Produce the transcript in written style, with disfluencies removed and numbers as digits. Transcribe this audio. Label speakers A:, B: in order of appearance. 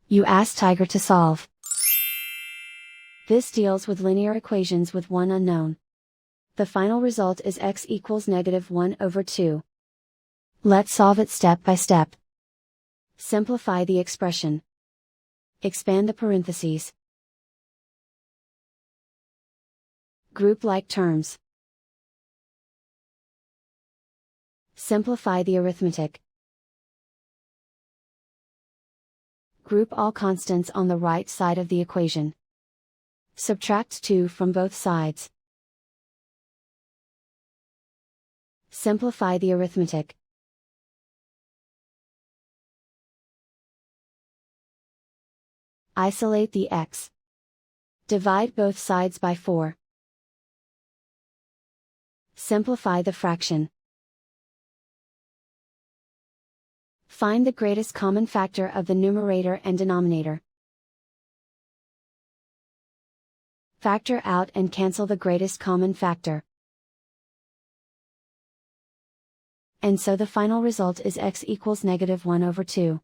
A: You ask Tiger to solve. This deals with linear equations with one unknown. The final result is x equals -1/2. Let's solve it step by step. Simplify the expression. Expand the parentheses. Group like terms. Simplify the arithmetic. Group all constants on the right side of the equation. Subtract 2 from both sides. Simplify the arithmetic. Isolate the x. Divide both sides by 4. Simplify the fraction. Find the greatest common factor of the numerator and denominator. Factor out and cancel the greatest common factor. And so the final result is x equals -1/2.